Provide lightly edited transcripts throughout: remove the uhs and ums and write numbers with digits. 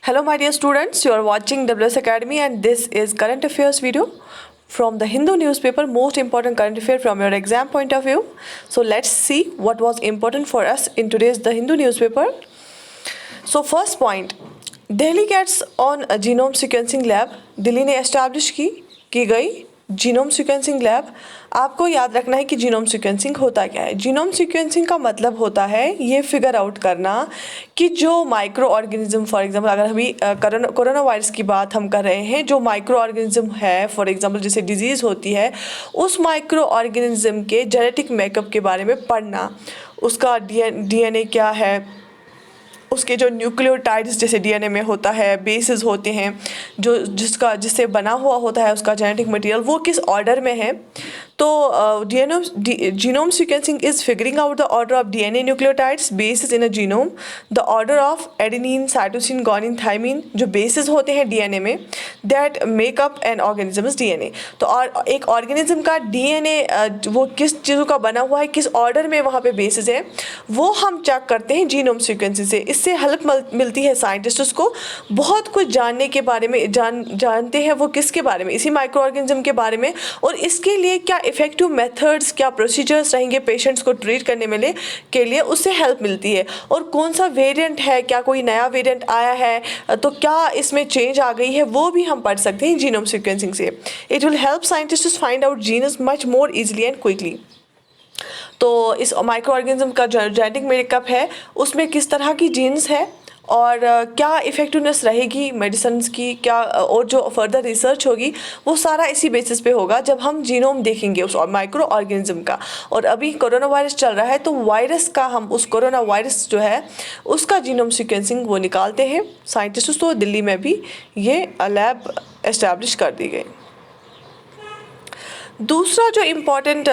Hello my dear students, you are watching WS Academy and this is current affairs video from the Hindu newspaper, most important current affair from your exam point of view. So let's see what was important for us in today's The Hindu newspaper. So first point, Delhi gets on a genome sequencing lab. Delhi ने establish की गई genome sequencing lab. आपको याद रखना है कि genome sequencing होता क्या है। जीनोम सीक्वेंसिंग का मतलब होता है ये फिगर आउट करना कि जो माइक्रो ऑर्गेनिज्म, फॉर एग्जांपल अगर हम कोरोना वायरस की बात हम कर रहे हैं, जो माइक्रो ऑर्गेनिज्म है, फॉर एग्जांपल जैसे डिजीज़ होती है, उस माइक्रो ऑर्गेनिज्म के जेनेटिक मेकअप के बारे में पढ़ना, उसका डीएनए क्या है, उसके जो न्यूक्लियोटाइड्स जैसे डीएनए में होता है, बेसिस होते हैं, जिससे बना हुआ होता है उसका जेनेटिक मटेरियल, वो किस ऑर्डर में है। तो genome sequencing is figuring out the order of DNA nucleotides basis in a genome, the order of adenine, cytosine, guanine, thymine, जो बेसिस होते हैं डीएनए में, that makeup N organisms DNA. तो और एक ऑर्गेनिज्म का डीएनए वो किस चीज़ों का बना हुआ है, किस ऑर्डर में वहाँ पे बेसिस है, वो हम चेक करते हैं जीनोम सीक्वेंसिंग से। इससे हेल्प मिलती है साइंटिस्ट्स को बहुत कुछ जानने के बारे में, जानते हैं वो किसके बारे में, इसी माइक्रो ऑर्गेनिज्म के बारे में, और इसके लिए क्या इफेक्टिव मेथड्स, क्या प्रोसीजर्स रहेंगे पेशेंट्स को ट्रीट करने में के लिए, उससे हेल्प मिलती है। और कौन सा वेरिएंट है, क्या कोई नया वेरिएंट आया है तो क्या इसमें चेंज आ गई है, वो भी हम पढ़ सकते हैं जीनोम सीक्वेंसिंग से। It will help scientists find out genus much more easily and quickly. तो इस माइक्रो ऑर्गेनिज्म का जो जेनेटिक मेकअप है उसमें किस तरह की जीन्स है और क्या इफ़ेक्टिवनेस रहेगी मेडिसिन्स की, क्या और जो फर्दर रिसर्च होगी वो सारा इसी बेसिस पे होगा जब हम जीनोम देखेंगे उस माइक्रो ऑर्गेनिज्म का। और अभी कोरोना वायरस चल रहा है तो वायरस का हम उस कोरोना वायरस जो है उसका जीनोम सीक्वेंसिंग वो निकालते हैं साइंटिस्ट। तो दिल्ली में भी ये लैब एस्टैब्लिश कर दी गई। दूसरा जो इम्पॉर्टेंट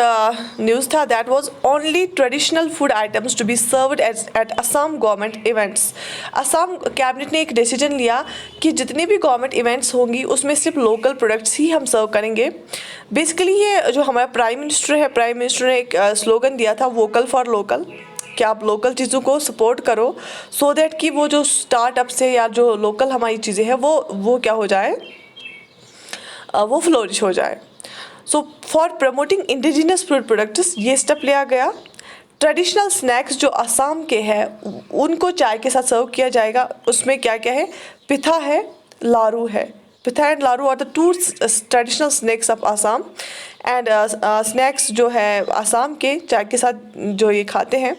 न्यूज़ था that was only traditional food items to be served at Assam government events. Assam cabinet ने एक डिसीजन लिया कि जितने भी गवर्नमेंट इवेंट्स होंगी उसमें सिर्फ लोकल प्रोडक्ट्स ही हम सर्व करेंगे। बेसिकली ये जो हमारा प्राइम मिनिस्टर ने एक स्लोगन दिया था, वोकल फॉर लोकल, कि आप लोकल चीज़ों को सपोर्ट करो सो दैट कि वो जो स्टार्टअप्स है या जो लोकल हमारी चीज़ें हैं वो क्या हो जाए, वो फ्लोरिश हो जाए। So for promoting indigenous food products ये स्टेप लिया गया। ट्रेडिशनल स्नैक्स जो असम के हैं उनको चाय के साथ सर्व किया जाएगा। उसमें क्या क्या है, पिथा है, लारू है। Pitha and laru are the two traditional snacks of Assam and snacks जो है असम के चाय के साथ जो ये खाते हैं।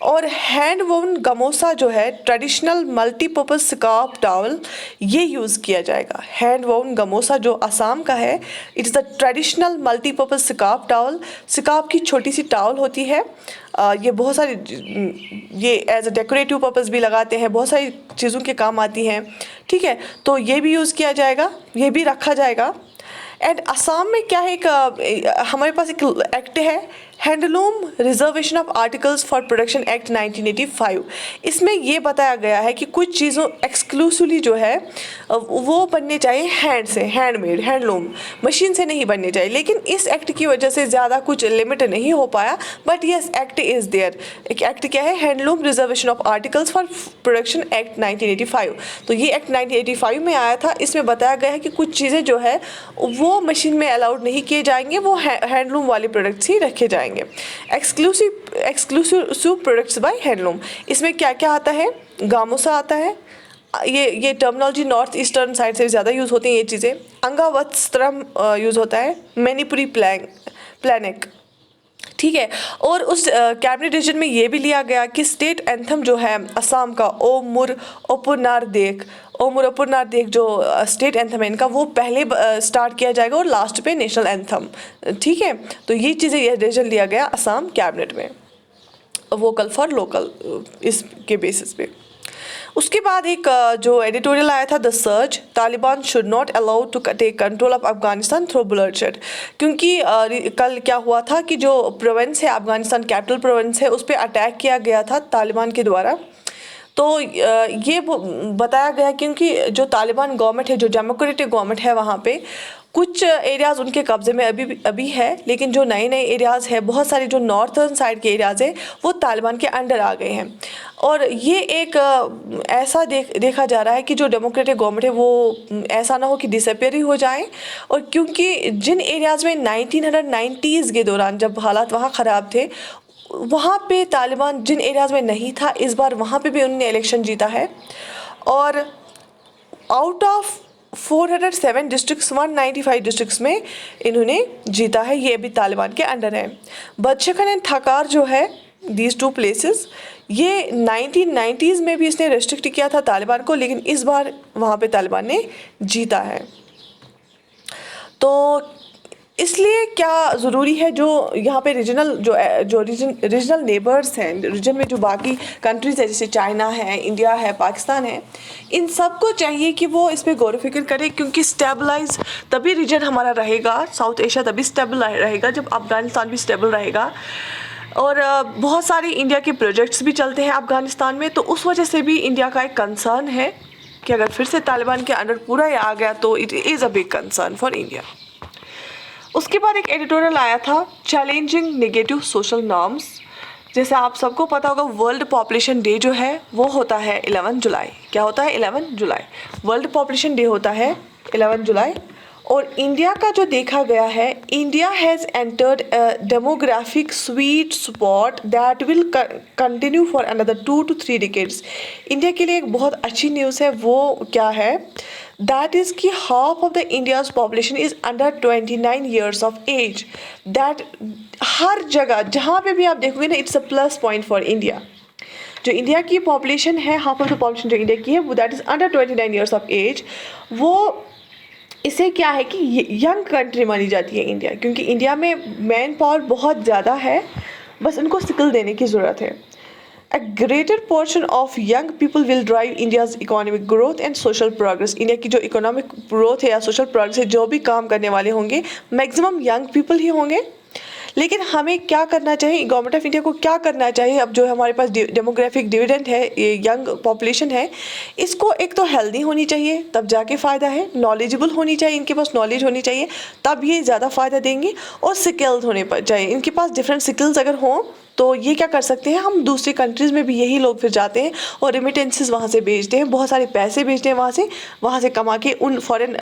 और हैंड वोन गमोसा जो है ट्रेडिशनल मल्टीपर्पज़ स्कार्फ टॉवल, ये यूज़ किया जाएगा। हैंड वोन गमोसा जो असम का है, it is the traditional multipurpose scarf towel. Scarf की छोटी सी टॉवल होती है, ये बहुत सारी ये एज अ डेकोरेटिव पर्पज़ भी लगाते हैं, बहुत सारी चीज़ों के काम आती हैं, ठीक है। तो ये भी यूज़ किया जाएगा, ये भी रखा जाएगा। एंड असम में क्या है, हमारे पास एक एक्ट है, handloom reservation of articles for production act 1985। इसमें ये बताया गया है कि कुछ चीज़ों एक्सक्लूसिवली जो है वो बनने चाहिए हैंड से, हैंडमेड, हैंडलूम, मशीन से नहीं बनने चाहिए। लेकिन इस एक्ट की वजह से ज़्यादा कुछ लिमिट नहीं हो पाया, but yes act is there. एक एक्ट क्या है, handloom reservation of articles for production act 1985। तो ये एक्ट 1985 में आया था। इसमें बताया गया है कि कुछ चीज़ें जो है वो मशीन में अलाउड नहीं किए जाएंगे, वो हैंडलूम वाले प्रोडक्ट्स ही रखे जाएंगे। एक्सक्लूसिव प्रोडक्ट्स बाय हैंडलूम, इसमें क्या क्या आता है, गामोसा आता है, ये टर्मिनोलॉजी नॉर्थ ईस्टर्न साइड से ज़्यादा यूज़ होती हैं ये चीज़ें। अंगावस्त्रम यूज़ होता है, मैनिपुरी प्लानिक, ठीक है। और उस कैबिनेट डिसीजन में ये भी लिया गया कि स्टेट एंथम जो है असम का, ओ मुर अपुनार देख जो स्टेट एंथम है इनका, वो पहले स्टार्ट किया जाएगा और लास्ट पे नेशनल एंथम, ठीक है। तो ये चीज़ें, ये डिसीजन लिया गया असम कैबिनेट में, वोकल फॉर लोकल इसके बेसिस पे। उसके बाद एक जो एडिटोरियल आया था, the search, Taliban should not allow to take control of Afghanistan through bloodshed. क्योंकि कल क्या हुआ था कि जो प्रोविंस है अफगानिस्तान, कैपिटल प्रोविंस है, उस पर अटैक किया गया था तालिबान के द्वारा। तो ये बताया गया क्योंकि जो तालिबान गवर्नमेंट है, जो डेमोक्रेटिक गवर्नमेंट है वहाँ पे, कुछ एरियाज़ उनके कब्ज़े में अभी है, लेकिन जो नए नए एरियाज़ है, बहुत सारे जो नॉर्थर्न साइड के एरियाज़ है वो तालिबान के अंडर आ गए हैं। और ये एक ऐसा देखा जा रहा है कि जो डेमोक्रेटिक गवर्नमेंट है वो ऐसा ना हो कि डिसअपियर ही हो जाए। और क्योंकि जिन एरियाज़ में 1990s के दौरान जब हालात वहाँ ख़राब थे, वहाँ पे तालिबान जिन एरियाज़ में नहीं था, इस बार वहाँ पे भी उन्होंने इलेक्शन जीता है। और आउट ऑफ 407 डिस्ट्रिक्ट्स 195 डिस्ट्रिक्ट्स में इन्होंने जीता है। ये अभी तालिबान के अंडर है। बदशकन एंड थकार जो है, दीज टू प्लेसेस, ये 1990s में भी इसने रेस्ट्रिक्ट किया था तालिबान को, लेकिन इस बार वहाँ पे तालिबान ने जीता है। तो इसलिए क्या ज़रूरी है, जो यहाँ पे रीजनल नेबर्स हैं, रीजन में जो बाकी कंट्रीज़ है जैसे चाइना है, इंडिया है, पाकिस्तान है, इन सबको चाहिए कि वो इस पर गौर फिक्र करें, क्योंकि स्टेबलाइज तभी रीजन हमारा रहेगा, साउथ एशिया तभी स्टेबल रहेगा जब अफगानिस्तान भी स्टेबल रहेगा। और बहुत सारे इंडिया के प्रोजेक्ट्स भी चलते हैं अफगानिस्तान में, तो उस वजह से भी इंडिया का एक कंसर्न है कि अगर फिर से तालिबान के अंडर पूरा ये आ गया तो it is a big concern for India. उसके बाद एक एडिटोरियल आया था, चैलेंजिंग नेगेटिव सोशल नॉर्म्स। जैसे आप सबको पता होगा, वर्ल्ड पॉपुलेशन डे जो है वो होता है 11 जुलाई। क्या होता है? 11 जुलाई वर्ल्ड पॉपुलेशन डे होता है 11 जुलाई। और इंडिया का जो देखा गया है, India has entered demographic sweet spot that will continue for another 2 to 3 decades. India के लिए एक बहुत अच्छी न्यूज़ है, वो क्या है? दैट इज़ कि half of the India's population is under 29 years of age. That हर जगह जहाँ पे भी आप देखोगे ना, it's a plus point for India. जो इंडिया की पॉपुलेशन है, हाफ ऑफ द पॉपुलेशन जो इंडिया की है वो that is under 29 years of age. वो इससे क्या है कि यंग कंट्री मानी जाती है इंडिया, क्योंकि इंडिया में मैन पावर बहुत ज़्यादा है, बस उनको स्किल देने की ज़रूरत है। A greater portion of young people will drive India's economic growth and social progress। India की जो इकोनॉमिक ग्रोथ है या सोशल प्रोग्रेस है, जो भी काम करने वाले होंगे मैक्सिमम यंग पीपल ही होंगे। लेकिन हमें क्या करना चाहिए, गवर्नमेंट ऑफ इंडिया को क्या करना चाहिए? अब जो हमारे पास डेमोग्राफिक डिविडेंड है, ये यंग पॉपुलेशन है, इसको एक तो हेल्दी होनी चाहिए, तब जाके फ़ायदा है। नॉलेजेबल होनी चाहिए, इनके पास नॉलेज होनी चाहिए, तब ये ज़्यादा फ़ायदा देंगे। और स्किल्ड होने पर चाहिए, इनके पास डिफरेंट स्किल्स अगर हों तो ये क्या कर सकते हैं, हम दूसरी कंट्रीज़ में भी यही लोग फिर जाते हैं और रेमिटेंसेस वहाँ से भेजते हैं, बहुत सारे पैसे भेजते हैं वहाँ से कमा के उन फॉरेन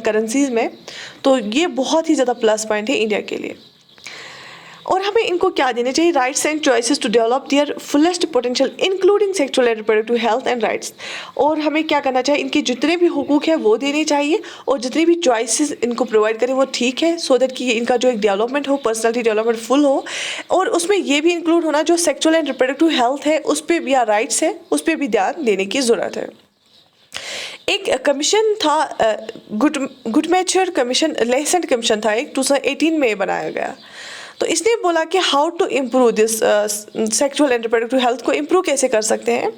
करेंसीज़ में। तो ये बहुत ही ज़्यादा प्लस पॉइंट है इंडिया के लिए। और हमें इनको क्या देने चाहिए? Rights and choices to develop their fullest potential including sexual and reproductive health and rights. और हमें क्या करना चाहिए? इनके जितने भी हुकूक है वो देने चाहिए, और जितनी भी चॉइसेस इनको प्रोवाइड करें वो ठीक है, सो दैट कि इनका जो एक डेवलपमेंट हो, पर्सनैलिटी डेवलपमेंट फुल हो। और उसमें ये भी इंक्लूड होना, जो सेक्सुअल एंड रिप्रोडक्टिव हेल्थ है उस पर भी, या राइट्स है उस पर भी ध्यान देने की ज़रूरत है। एक कमीशन था, गुडमैचर कमीशन, लेसेंट कमीशन था, एक 2018 में बनाया गया। तो इसने बोला कि how to improve this sexual and reproductive health को इम्प्रूव कैसे कर सकते हैं।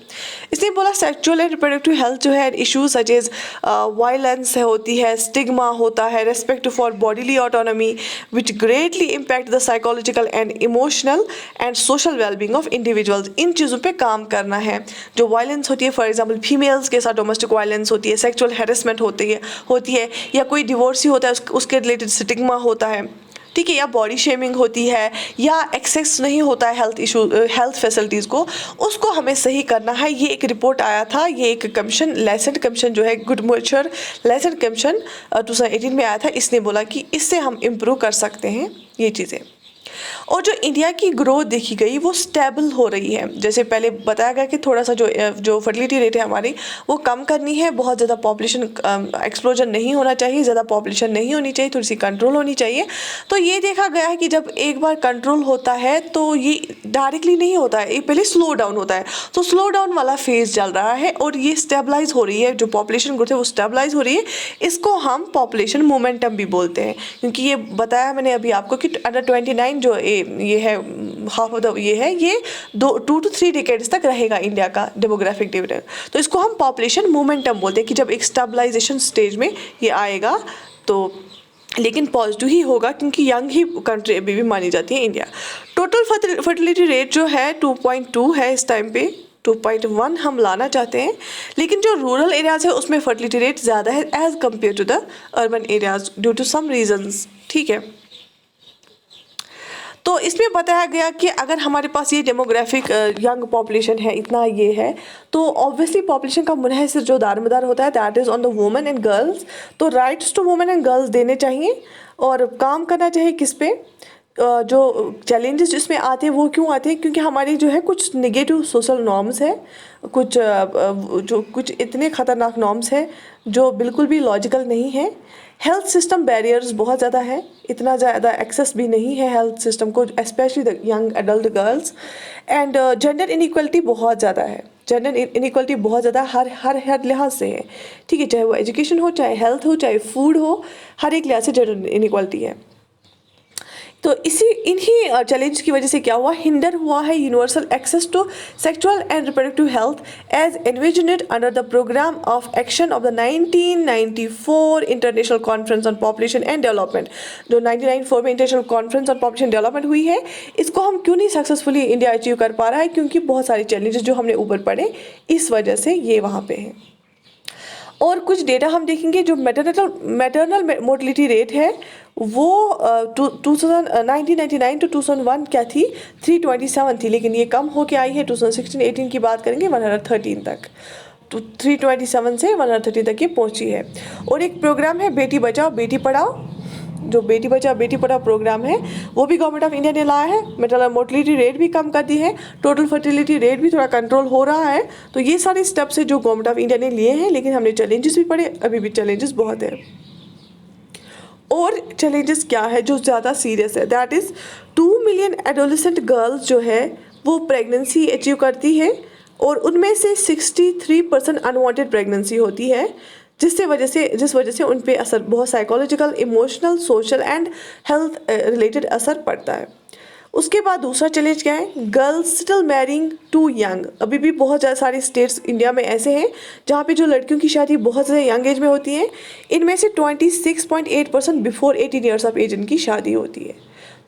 इसने बोला सेक्सुअल एंड रिप्रोडक्टिव हेल्थ जो है, इश्यूज सच एज वायलेंस होती है, स्टिग्मा होता है, respect for bodily autonomy which greatly impact the psychological and emotional and social wellbeing of individuals. इन चीज़ों पे काम करना है। जो वायलेंस होती है, फॉर एग्जाम्पल फीमेल्स के साथ डोमेस्टिक वायलेंस होती है, सेक्सुअल हैरेसमेंट होती है, या कोई डिवोर्सी होता है उसके रिलेटेड स्टिग्मा होता है, ठीक है, या बॉडी शेमिंग होती है, या एक्सेस नहीं होता है हेल्थ फैसिलिटीज़ को, उसको हमें सही करना है। ये एक रिपोर्ट आया था, ये एक कमीशन, लेसेंट कमीशन जो है, गुडमैचर लेसेंट कमीशन 2018 में आया था। इसने बोला कि इससे हम इम्प्रूव कर सकते हैं ये चीज़ें। और जो इंडिया की ग्रोथ देखी गई वो स्टेबल हो रही है। जैसे पहले बताया गया कि थोड़ा सा जो फर्टिलिटी रेट है हमारी वो कम करनी है, बहुत ज़्यादा पॉपुलेशन एक्सप्लोजन नहीं होना चाहिए, ज़्यादा पॉपुलेशन नहीं होनी चाहिए, थोड़ी सी कंट्रोल होनी चाहिए। तो ये देखा गया है कि जब एक बार कंट्रोल होता है तो ये डायरेक्टली नहीं होता है, ये पहले स्लो डाउन होता है। तो स्लो डाउन वाला फेज़ चल रहा है और ये स्टेबलाइज हो रही है, जो पॉपुलेशन ग्रोथ है वो स्टेबलाइज हो रही है। इसको हम पॉपुलेशन मोमेंटम भी बोलते हैं, क्योंकि ये बताया मैंने अभी आपको कि अंडर 29 जो ये है, हाफ ऑफ द ये है, ये 2 to 3 डिकेड्स तक रहेगा इंडिया का डेमोग्राफिक डिविडेंड। तो इसको हम पॉपुलेशन मोमेंटम बोलते हैं कि जब एक स्टेबलाइजेशन स्टेज में ये आएगा तो, लेकिन पॉजिटिव ही होगा क्योंकि यंग ही कंट्री अभी भी मानी जाती है इंडिया। टोटल फर्टिलिटी रेट जो है 2.2 है इस टाइम पे, 2.1 हम लाना चाहते हैं, लेकिन जो रूरल एरियाज़ है उसमें फर्टिलिटी रेट ज़्यादा है as compare to the urban areas due to some reasons. ठीक है, तो इसमें बताया गया कि अगर हमारे पास ये डेमोग्राफिक यंग पॉपुलेशन है, इतना ये है, तो ऑब्वियसली पॉपुलेशन का मुनहसर जो दारमदार होता है that is on the women and girls. तो rights to women and girls देने चाहिए और काम करना चाहिए किस पे। जो चैलेंजेस जिसमें आते हैं वो क्यों आते हैं, क्योंकि हमारी जो है कुछ नेगेटिव सोशल नॉर्म्स है, कुछ जो कुछ इतने ख़तरनाक नॉर्म्स हैं जो बिल्कुल भी लॉजिकल नहीं है। हेल्थ सिस्टम बैरियर्स बहुत ज़्यादा है, इतना ज़्यादा एक्सेस भी नहीं है हेल्थ सिस्टम को, specially the young adult girls. And gender inequality बहुत ज़्यादा है, जेंडर इनइक्वलिटी बहुत ज़्यादा हर लिहाज से है। ठीक है, चाहे वो एजुकेशन हो, चाहे हेल्थ हो, चाहे फूड हो, हर एक लिहाज से जेंडर इनइक्वलिटी है। तो इन्हीं चैलेंज की वजह से क्या हुआ, हिंडर हुआ है universal access to sexual and reproductive health as envisioned under the programme of action of the 1994 international conference on population and development. जो 1994 में international conference on population development हुई है, इसको हम क्यों नहीं सक्सेसफुली इंडिया अचीव कर पा रहा है, क्योंकि बहुत सारे चैलेंजेस जो हमने ऊपर पढ़े, इस वजह से ये वहाँ पे है। और कुछ डेटा हम देखेंगे, जो मैटरनल मोर्टलिटी रेट है वो 1999 टू 2001 क्या थी, 327 थी, लेकिन ये कम होके आई है 2016-18 की बात करेंगे 113 तक। तो 327 से 113 तक ये पहुंची है। और एक प्रोग्राम है बेटी बचाओ बेटी पढ़ाओ, जो बेटी बचाओ बेटी पढ़ाओ प्रोग्राम है वो भी गवर्नमेंट ऑफ इंडिया ने लाया है। मैटरनल मोर्टलिटी रेट भी कम कर दी है, टोटल फर्टिलिटी रेट भी थोड़ा कंट्रोल हो रहा है। तो ये सारे स्टेप्स है जो गवर्नमेंट ऑफ इंडिया ने लिए हैं, लेकिन हमने चैलेंजेस भी पढ़े, अभी भी चैलेंजेस बहुत है। और चैलेंजेस क्या है जो ज़्यादा सीरियस है, that is 2 million adolescent girls जो है वो प्रेगनेंसी अचीव करती है, और उनमें से 63% अनवांटेड प्रेगनेंसी होती है, जिस वजह से उन पे असर बहुत psychological, emotional, social and health related असर पड़ता है। उसके बाद दूसरा चैलेंज क्या है, girls still marrying too young. अभी भी बहुत ज़्यादा सारे स्टेट्स इंडिया में ऐसे हैं जहाँ पे जो लड़कियों की शादी बहुत ज़्यादा यंग एज में होती है। इनमें से 26.8% बिफोर 18 ईयर्स ऑफ एज इनकी शादी होती है।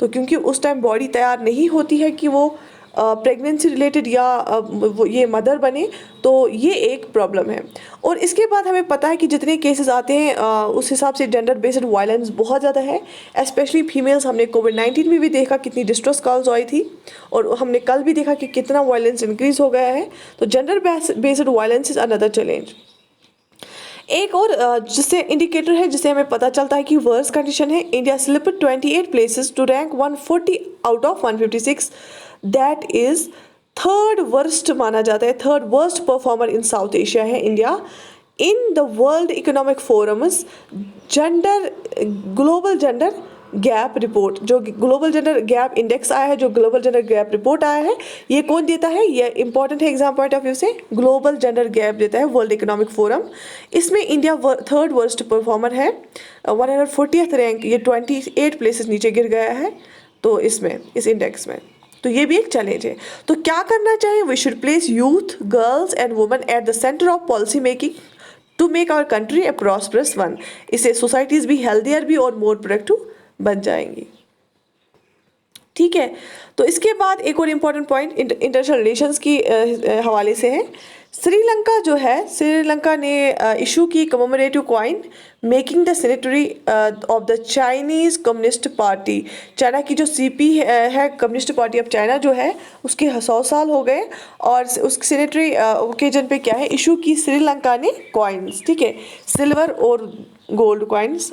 तो क्योंकि उस टाइम बॉडी तैयार नहीं होती है कि वो प्रेगनेंसी रिलेटेड या वो ये मदर बने, तो ये एक प्रॉब्लम है। और इसके बाद हमें पता है कि जितने केसेस आते हैं उस हिसाब से जेंडर बेस्ड वायलेंस बहुत ज़्यादा है, स्पेशली फीमेल्स। हमने कोविड-19 में भी देखा कितनी डिस्ट्रेस कॉल्स आई थी, और हमने कल भी देखा कि कितना वायलेंस इंक्रीज हो गया है। तो gender based violence is another challenge. एक और जिससे इंडिकेटर है जिससे हमें पता चलता है कि वर्स कंडीशन है, India slipped 28 places to rank 140 out of 156, that is third worst माना जाता है, third worst performer in South Asia है India. In the world economic forums global gender gap report, जो ग्लोबल जेंडर गैप इंडेक्स आया है, जो global gender gap report आया है, ये कौन देता है, ये इंपॉर्टेंट है एग्जाम पॉइंट ऑफ व्यू से, ग्लोबल जेंडर गैप देता है वर्ल्ड इकोनॉमिक फोरम। इसमें इंडिया थर्ड वर्स्ट परफॉर्मर है, 140th रैंक, ये 28 प्लेसेस नीचे गिर गया है। तो इसमें इस इंडेक्स में तो ये भी एक चैलेंज है। तो क्या करना चाहिए, we should place youth, girls and women at the center of policy making to make our country a prosperous one. इससे सोसाइटीज़ भी हेल्दियर भी और मोर प्रोडक्टिव बन जाएंगी। ठीक है, तो इसके बाद एक और इम्पॉर्टेंट पॉइंट इंटरनेशनल रिलेशंस की हवाले से है। श्रीलंका जो है, श्रीलंका ने इशू की commemorative coin making the signatory of the Chinese communist party. China की जो CP है, कम्युनिस्ट पार्टी ऑफ चाइना जो है, उसके 100 साल हो गए, और उस सिग्नेटरी ओकेजन पे क्या है, इशू की श्रीलंका ने कॉइन्स। ठीक है, सिल्वर और गोल्ड कॉइन्स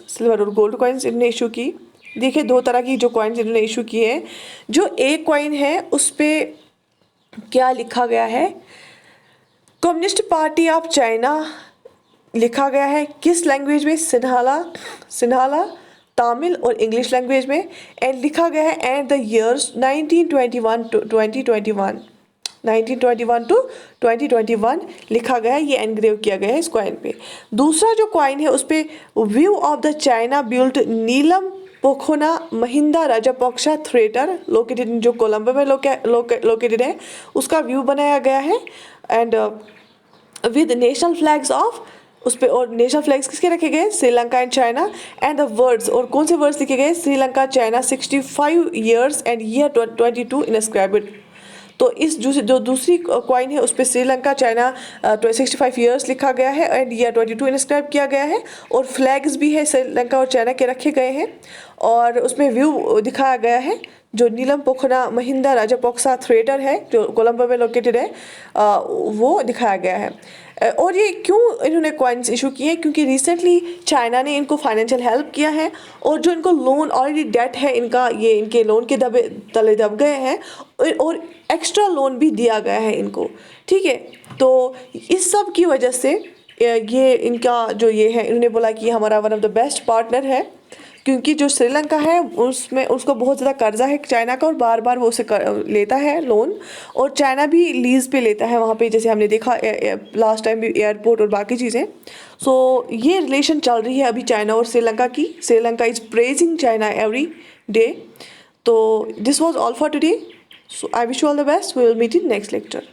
इन्होंने इशू की। देखिए, 2 तरह की जो कॉइन्स इन्होंने इशू की है। जो एक कॉइन है उस पर क्या लिखा गया है, कम्युनिस्ट पार्टी ऑफ चाइना लिखा गया है, किस लैंग्वेज में, सिन्हाला, तमिल और इंग्लिश लैंग्वेज में, एंड लिखा गया है एंड द ईयर्स 1921 टू 2021 लिखा गया है, ये एनग्रेव किया गया है इस कॉइन पे। दूसरा जो कॉइन है उस पर view of the China built Nelum Pokuna Mahinda Rajapaksa theatre located, जो कोलंबो में लोकेटेड है, उसका व्यू बनाया गया है, and with national flags of उस पर, और नेशनल फ्लैग्स किसके रखे गए, Sri Lanka and China, and the words, और कौन से वर्ड्स लिखे गए, Sri Lanka China 65 years and year 22 inscribed. तो इस जो दूसरी कॉइन है उस पर श्रीलंका चाइना 65 ईयर्स लिखा गया है एंड ईयर 22 इंस्क्राइब किया गया है, और फ्लैग्स भी है श्रीलंका और चाइना के रखे गए हैं, और उसमें व्यू दिखाया गया है जो नीलम पोखरा महिंदा राजापक्सा थिएटर है जो कोलंबो में लोकेटेड है, वो दिखाया गया है। और ये क्यों इन्होंने कॉइन्स इशू किए हैं, क्योंकि रिसेंटली चाइना ने इनको फाइनेंशियल हेल्प किया है, और जो इनको लोन ऑलरेडी डेट है इनका, ये इनके लोन के तले दब गए हैं, और एक्स्ट्रा लोन भी दिया गया है इनको, ठीक है। तो इस सब की वजह से ये इनका जो ये है, इन्होंने बोला कि हमारा one of the best partner है, क्योंकि जो श्रीलंका है उसमें उसको बहुत ज़्यादा कर्जा है चाइना का, और बार बार वो उसे लेता है लोन, और चाइना भी लीज़ पे लेता है वहाँ पे, जैसे हमने देखा लास्ट टाइम भी एयरपोर्ट और बाकी चीज़ें। सो ये रिलेशन चल रही है अभी चाइना और श्रीलंका की। Sri Lanka is praising China every day. तो this was all for today. So I wish you all the best. We will meet in next lecture.